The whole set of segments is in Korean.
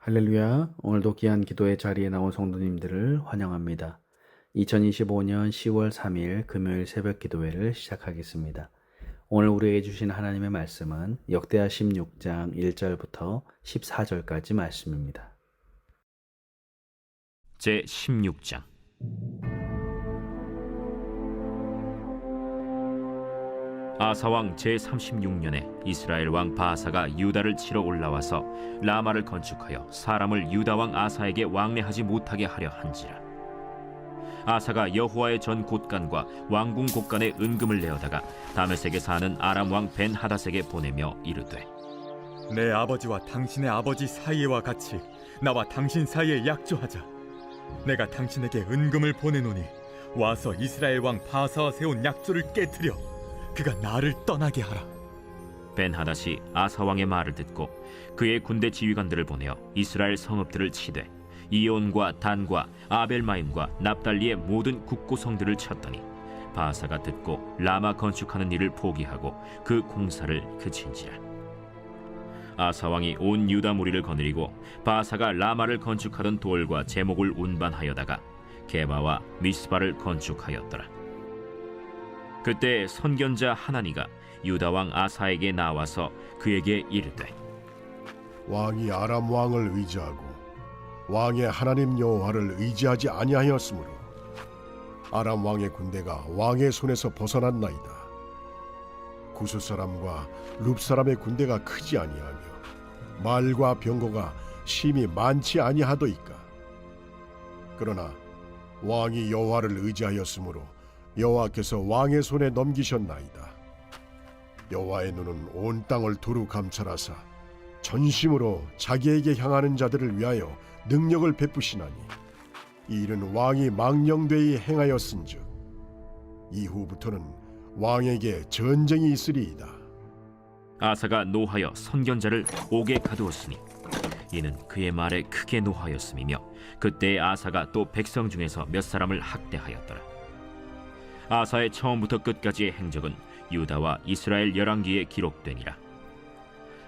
할렐루야. 오늘도 귀한 기도의 자리에 나온 성도님들을 환영합니다. 2025년 10월 3일 금요일 새벽 기도회를 시작하겠습니다. 오늘 우리에게 주신 하나님의 말씀은 역대하 16장 1절부터 14절까지 말씀입니다. 제 16장. 아사왕 제 36년에 이스라엘 왕 바아사가 유다를 치러 올라와서 라마를 건축하여 사람을 유다 왕 아사에게 왕래하지 못하게 하려 한지라. 아사가 여호와의 전 곳간과 왕궁 곳간에 은금을 내어다가 다메섹에 사는 아람 왕 벤하닷에게 보내며 이르되, 내 아버지와 당신의 아버지 사이와 같이 나와 당신 사이에 약조하자. 내가 당신에게 은금을 보내노니 와서 이스라엘 왕 바사와 세운 약조를 깨뜨려 그가 나를 떠나게 하라. 벤하닷이 아사 왕의 말을 듣고 그의 군대 지휘관들을 보내어 이스라엘 성읍들을 치되 이온과 단과 아벨마임과 납달리의 모든 국고성들을 쳤더니 바사가 듣고 라마 건축하는 일을 포기하고 그 공사를 그친지라. 아사 왕이 온 유다 무리를 거느리고 바사가 라마를 건축하던 돌과 제목을 운반하여다가 게바와 미스바를 건축하였더라. 그때 선견자 하나니가 유다 왕 아사에게 나와서 그에게 이르되, 왕이 아람 왕을 의지하고 왕의 하나님 여호와를 의지하지 아니하였으므로 아람 왕의 군대가 왕의 손에서 벗어났나이다. 구스 사람과 룹 사람의 군대가 크지 아니하며 말과 병거가 심히 많지 아니하도이까. 그러나 왕이 여호와를 의지하였으므로 여호와께서 왕의 손에 넘기셨나이다. 여호와의 눈은 온 땅을 두루 감찰하사 전심으로 자기에게 향하는 자들을 위하여 능력을 베푸시나니 이 일은 왕이 망령되이 행하였은즉 이후부터는 왕에게 전쟁이 있으리이다. 아사가 노하여 선견자를 옥에 가두었으니 이는 그의 말에 크게 노하였음이며 그때 아사가 또 백성 중에서 몇 사람을 학대하였더라. 아사의 처음부터 끝까지의 행적은 유다와 이스라엘 열왕기에 기록되니라.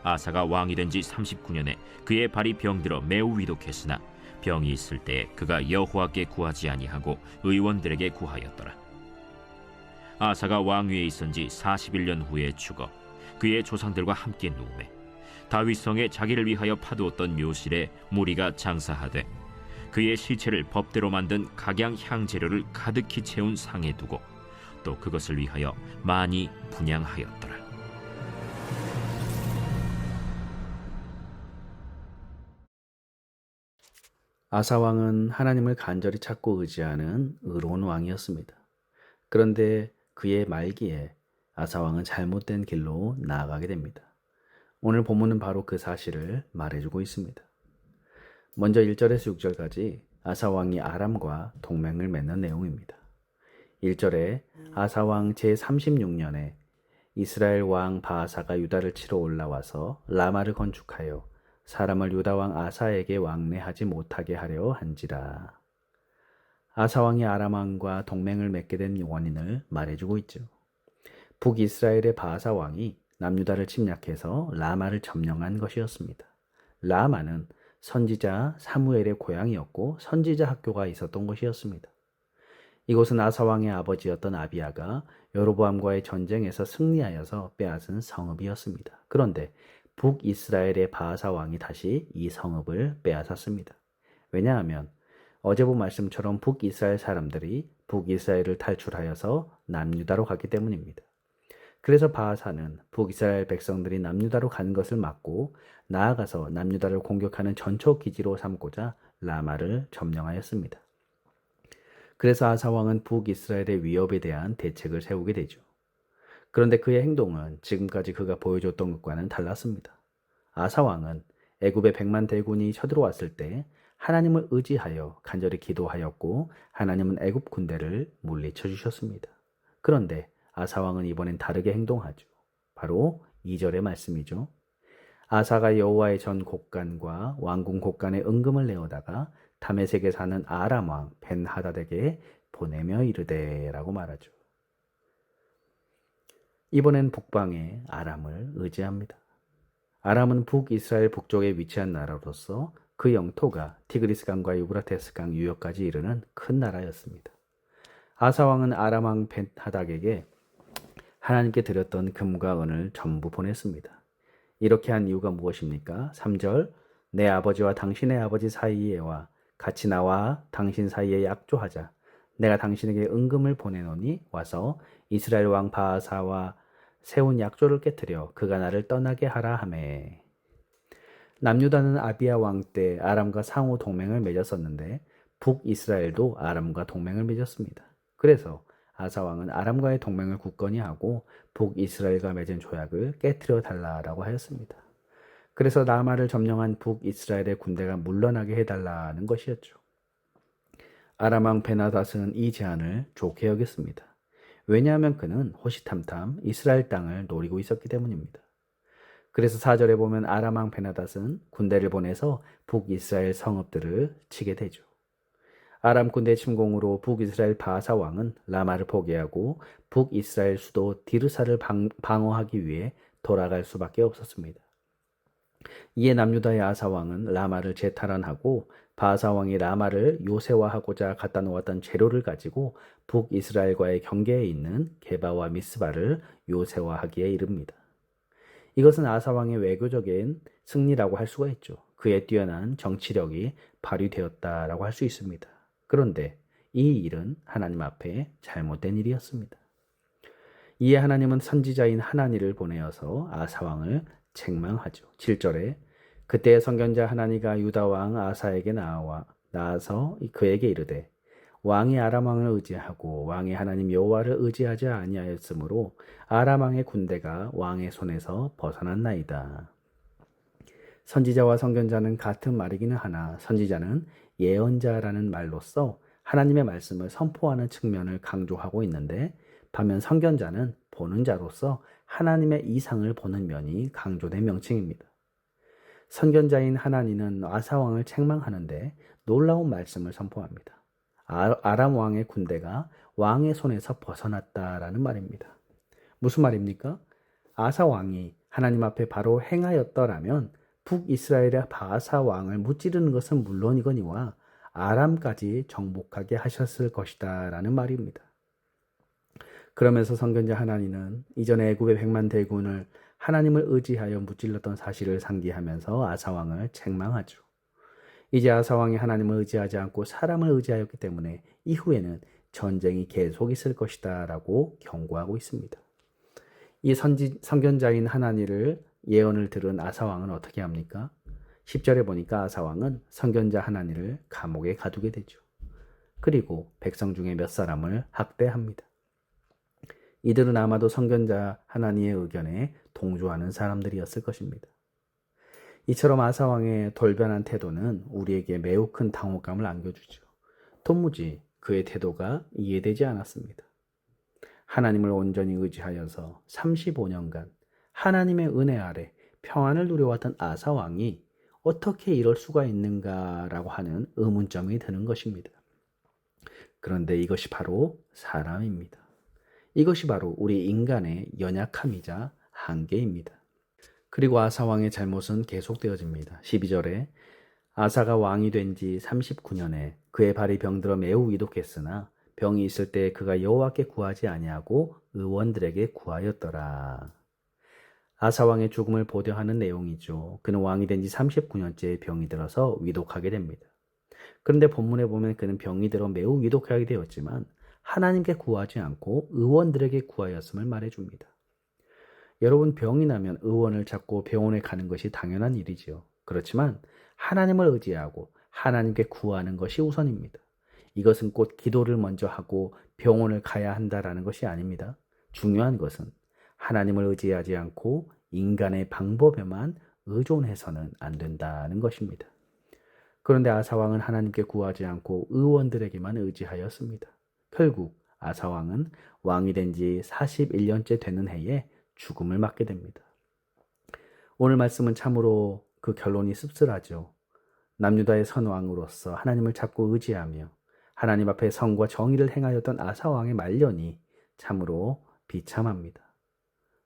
아사가 왕이 된 지 39년에 그의 발이 병들어 매우 위독했으나 병이 있을 때에 그가 여호와께 구하지 아니하고 의원들에게 구하였더라. 아사가 왕위에 있은 지 41년 후에 죽어 그의 조상들과 함께 누우매 다윗성에 자기를 위하여 파두었던 묘실에 무리가 장사하되 그의 시체를 법대로 만든 각양 향재료를 가득히 채운 상에 두고 또 그것을 위하여 많이 분향하였더라. 아사 왕은 하나님을 간절히 찾고 의지하는 의로운 왕이었습니다. 그런데 그의 말기에 아사 왕은 잘못된 길로 나아가게 됩니다. 오늘 본문은 바로 그 사실을 말해주고 있습니다. 먼저 1절에서 6절까지 아사 왕이 아람과 동맹을 맺는 내용입니다. 1절에 아사 왕 제36년에 이스라엘 왕 바아사가 유다를 치러 올라와서 라마를 건축하여 사람을 유다 왕 아사에게 왕래하지 못하게 하려 한지라. 아사 왕이 아람 왕과 동맹을 맺게 된 원인을 말해주고 있죠. 북이스라엘의 바아사 왕이 남유다를 침략해서 라마를 점령한 것이었습니다. 라마는 선지자 사무엘의 고향이었고 선지자 학교가 있었던 곳이었습니다. 이곳은 아사 왕의 아버지였던 아비야가 여로보암과의 전쟁에서 승리하여서 빼앗은 성읍이었습니다. 그런데 북이스라엘의 바아사 왕이 다시 이 성읍을 빼앗았습니다. 왜냐하면 어제 본 말씀처럼 북이스라엘 사람들이 북이스라엘을 탈출하여서 남유다로 갔기 때문입니다. 그래서 바아사는 북이스라엘 백성들이 남유다로 간 것을 막고 나아가서 남유다를 공격하는 전초 기지로 삼고자 라마를 점령하였습니다. 그래서 아사 왕은 북이스라엘의 위협에 대한 대책을 세우게 되죠. 그런데 그의 행동은 지금까지 그가 보여줬던 것과는 달랐습니다. 아사 왕은 애굽의 100만 대군이 쳐들어왔을 때 하나님을 의지하여 간절히 기도하였고 하나님은 애굽 군대를 물리쳐 주셨습니다. 그런데 아사 왕은 이번엔 다르게 행동하죠. 바로 2절의 말씀이죠. 아사가 여호와의 전 곳간과 왕궁 곳간에 은금을 내어다가 다메섹에 사는 아람 왕 벤하닷에게 보내며 이르되 라고 말하죠. 이번엔 북방의 아람을 의지합니다. 아람은 북이스라엘 북쪽에 위치한 나라로서 그 영토가 티그리스 강과 유브라테스 강 유역까지 이르는 큰 나라였습니다. 아사 왕은 아람 왕 벤하닥에게 하나님께 드렸던 금과 은을 전부 보냈습니다. 이렇게 한 이유가 무엇입니까? 3절 내 아버지와 당신의 아버지 사이에와 같이 나와 당신 사이에 약조하자. 내가 당신에게 은금을 보내노니 와서 이스라엘 왕 바하사와 세운 약조를 깨뜨려 그가 나를 떠나게 하라 하매. 남유다는 아비야 왕 때 아람과 상호 동맹을 맺었었는데 북이스라엘도 아람과 동맹을 맺었습니다. 그래서 아사 왕은 아람과의 동맹을 굳건히 하고 북이스라엘과 맺은 조약을 깨뜨려 달라라고 하였습니다. 그래서 라마를 점령한 북이스라엘의 군대가 물러나게 해달라는 것이었죠. 아람 왕 베나닷은 이 제안을 좋게 여겼습니다. 왜냐하면 그는 호시탐탐 이스라엘 땅을 노리고 있었기 때문입니다. 그래서 4절에 보면 아람 왕 베나닷은 군대를 보내서 북이스라엘 성읍들을 치게 되죠. 아람 군대 침공으로 북이스라엘 바하사 왕은 라마를 포기하고 북이스라엘 수도 디르사를 방어하기 위해 돌아갈 수밖에 없었습니다. 이에 남유다의 아사 왕은 라마를 재탈환하고 바하사 왕이 라마를 요새화하고자 갖다 놓았던 재료를 가지고 북이스라엘과의 경계에 있는 게바와 미스바를 요새화하기에 이릅니다. 이것은 아사 왕의 외교적인 승리라고 할 수가 있죠. 그의 뛰어난 정치력이 발휘되었다라고 할 수 있습니다. 그런데 이 일은 하나님 앞에 잘못된 일이었습니다. 이에 하나님은 선지자인 하나니를 보내어서 아사 왕을 책망하죠. 7절에 그때 선견자 하나니가 유다 왕 아사에게 나와서 그에게 이르되 왕이 아람 왕을 의지하고 왕의 하나님 여호와를 의지하지 아니하였으므로 아람 왕의 군대가 왕의 손에서 벗어났나이다. 선지자와 선견자는 같은 말이기는 하나 선지자는 예언자라는 말로써 하나님의 말씀을 선포하는 측면을 강조하고 있는데 반면 선견자는 보는 자로서 하나님의 이상을 보는 면이 강조된 명칭입니다. 선견자인 하나니는 아사 왕을 책망하는데 놀라운 말씀을 선포합니다. 아람 왕의 군대가 왕의 손에서 벗어났다라는 말입니다. 무슨 말입니까? 아사 왕이 하나님 앞에 바로 행하였더라면 북이스라엘의 바하사 왕을 무찌르는 것은 물론이거니와 아람까지 정복하게 하셨을 것이다 라는 말입니다. 그러면서 선견자 하나니는 이전에 애굽의 100만 대군을 하나님을 의지하여 무찔렀던 사실을 상기하면서 아사왕을 책망하죠. 이제 아사왕이 하나님을 의지하지 않고 사람을 의지하였기 때문에 이후에는 전쟁이 계속 있을 것이다 라고 경고하고 있습니다. 이 선견자인 하나니를 예언을 들은 아사왕은 어떻게 합니까? 10절에 보니까 아사왕은 선견자 하나니를 감옥에 가두게 되죠. 그리고 백성 중에 몇 사람을 학대합니다. 이들은 아마도 선견자 하나니의 의견에 동조하는 사람들이었을 것입니다. 이처럼 아사왕의 돌변한 태도는 우리에게 매우 큰 당혹감을 안겨주죠. 도무지 그의 태도가 이해되지 않았습니다. 하나님을 온전히 의지하여서 35년간 하나님의 은혜 아래 평안을 누려왔던 아사왕이 어떻게 이럴 수가 있는가라고 하는 의문점이 드는 것입니다. 그런데 이것이 바로 사람입니다. 이것이 바로 우리 인간의 연약함이자 한계입니다. 그리고 아사왕의 잘못은 계속되어집니다. 12절에 아사가 왕이 된 지 39년에 그의 발이 병들어 매우 위독했으나 병이 있을 때 그가 여호와께 구하지 아니하고 의원들에게 구하였더라. 아사왕의 죽음을 보도하는 내용이죠. 그는 왕이 된 지 39년째 병이 들어서 위독하게 됩니다. 그런데 본문에 보면 그는 병이 들어 매우 위독하게 되었지만 하나님께 구하지 않고 의원들에게 구하였음을 말해줍니다. 여러분, 병이 나면 의원을 찾고 병원에 가는 것이 당연한 일이지요. 그렇지만 하나님을 의지하고 하나님께 구하는 것이 우선입니다. 이것은 곧 기도를 먼저 하고 병원을 가야 한다라는 것이 아닙니다. 중요한 것은 하나님을 의지하지 않고 인간의 방법에만 의존해서는 안 된다는 것입니다. 그런데 아사왕은 하나님께 구하지 않고 의원들에게만 의지하였습니다. 결국 아사왕은 왕이 된 지 41년째 되는 해에 죽음을 맞게 됩니다. 오늘 말씀은 참으로 그 결론이 씁쓸하죠. 남유다의 선왕으로서 하나님을 찾고 의지하며 하나님 앞에 성과 정의를 행하였던 아사왕의 말년이 참으로 비참합니다.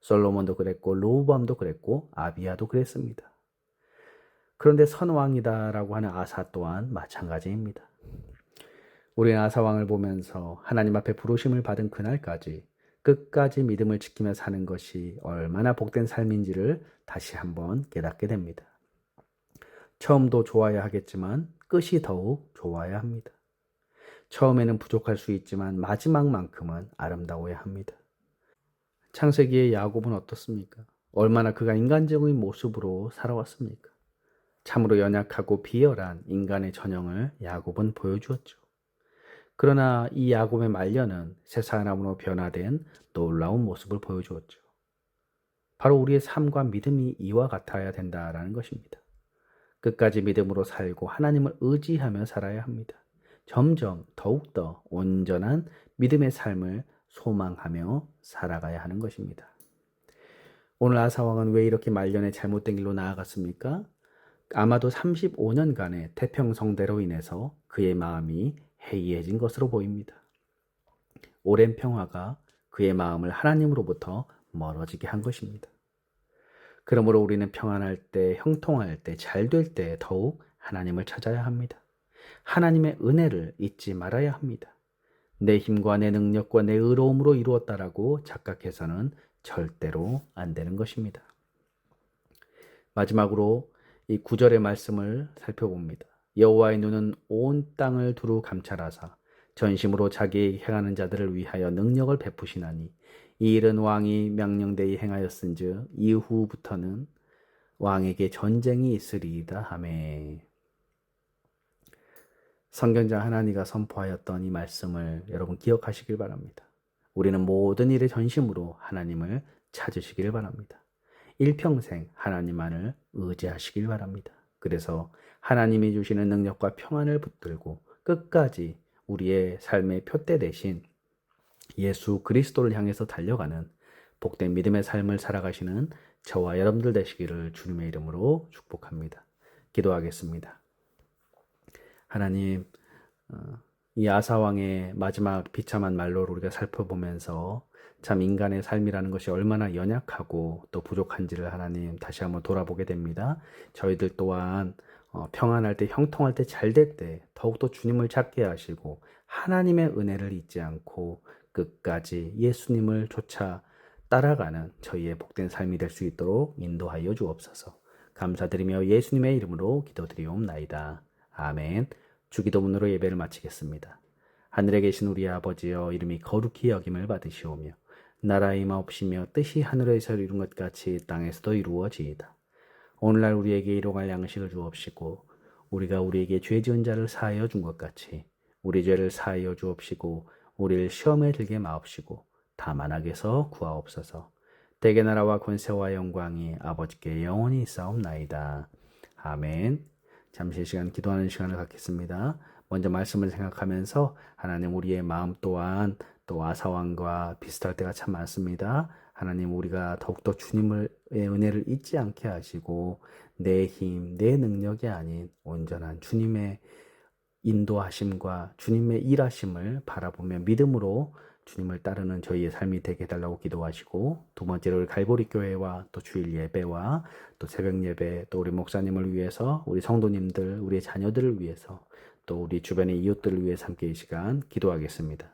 솔로몬도 그랬고 로브암도 그랬고 아비야도 그랬습니다. 그런데 선왕이다라고 하는 아사 또한 마찬가지입니다. 우리는 아사 왕을 보면서 하나님 앞에 부르심을 받은 그날까지 끝까지 믿음을 지키며 사는 것이 얼마나 복된 삶인지를 다시 한번 깨닫게 됩니다. 처음도 좋아야 하겠지만 끝이 더욱 좋아야 합니다. 처음에는 부족할 수 있지만 마지막만큼은 아름다워야 합니다. 창세기의 야곱은 어떻습니까? 얼마나 그가 인간적인 모습으로 살아왔습니까? 참으로 연약하고 비열한 인간의 전형을 야곱은 보여주었죠. 그러나 이 야곱의 말년은 새 사람으로 변화된 놀라운 모습을 보여주었죠. 바로 우리의 삶과 믿음이 이와 같아야 된다라는 것입니다. 끝까지 믿음으로 살고 하나님을 의지하며 살아야 합니다. 점점 더욱더 온전한 믿음의 삶을 소망하며 살아가야 하는 것입니다. 오늘 아사왕은 왜 이렇게 말년에 잘못된 길로 나아갔습니까? 아마도 35년간의 태평성대로 인해서 그의 마음이 해이해진 것으로 보입니다. 오랜 평화가 그의 마음을 하나님으로부터 멀어지게 한 것입니다. 그러므로 우리는 평안할 때, 형통할 때, 잘 될 때 더욱 하나님을 찾아야 합니다. 하나님의 은혜를 잊지 말아야 합니다. 내 힘과 내 능력과 내 의로움으로 이루었다라고 착각해서는 절대로 안 되는 것입니다. 마지막으로 이 9절의 말씀을 살펴봅니다. 여호와의 눈은 온 땅을 두루 감찰하사 전심으로 자기에게 행하는 자들을 위하여 능력을 베푸시나니 이 일은 왕이 명령되이 행하였은즉 이후부터는 왕에게 전쟁이 있으리이다 하매. 선경자 하나니가 선포하였던 이 말씀을 여러분 기억하시길 바랍니다. 우리는 모든 일에 전심으로 하나님을 찾으시길 바랍니다. 일평생 하나님만을 의지하시길 바랍니다. 그래서 하나님이 주시는 능력과 평안을 붙들고 끝까지 우리의 삶의 표대 대신 예수 그리스도를 향해서 달려가는 복된 믿음의 삶을 살아가시는 저와 여러분들 되시기를 주님의 이름으로 축복합니다. 기도하겠습니다. 하나님, 이 아사왕의 마지막 비참한 말로를 우리가 살펴보면서 참 인간의 삶이라는 것이 얼마나 연약하고 또 부족한지를 하나님 다시 한번 돌아보게 됩니다. 저희들 또한 평안할 때, 형통할 때, 잘 될 때 더욱더 주님을 찾게 하시고 하나님의 은혜를 잊지 않고 끝까지 예수님을 쫓아 따라가는 저희의 복된 삶이 될 수 있도록 인도하여 주옵소서. 감사드리며 예수님의 이름으로 기도드리옵나이다. 아멘. 주기도문으로 예배를 마치겠습니다. 하늘에 계신 우리 아버지여, 이름이 거룩히 여김을 받으시오며 나라의 마옵시며 뜻이 하늘에서 이룬 것 같이 땅에서도 이루어지이다. 오늘날 우리에게 일용할 양식을 주옵시고 우리가 우리에게 죄 지은 자를 사하여 준 것 같이 우리 죄를 사하여 주옵시고 우리를 시험에 들게 마옵시고 다만 악에서 구하옵소서. 대개 나라와 권세와 영광이 아버지께 영원히 있사옵나이다. 아멘. 잠시 시간 기도하는 시간을 갖겠습니다. 먼저 말씀을 생각하면서 하나님, 우리의 마음 또한 또 아사왕과 비슷할 때가 참 많습니다. 하나님, 우리가 더욱더 주님의 은혜를 잊지 않게 하시고 내 힘, 내 능력이 아닌 온전한 주님의 인도하심과 주님의 일하심을 바라보며 믿음으로 주님을 따르는 저희의 삶이 되게 해달라고 기도하시고, 두 번째로 갈보리 교회와 또 주일 예배와 또 새벽 예배, 또 우리 목사님을 위해서, 우리 성도님들, 우리의 자녀들을 위해서, 또 우리 주변의 이웃들을 위해서 함께 이 시간 기도하겠습니다.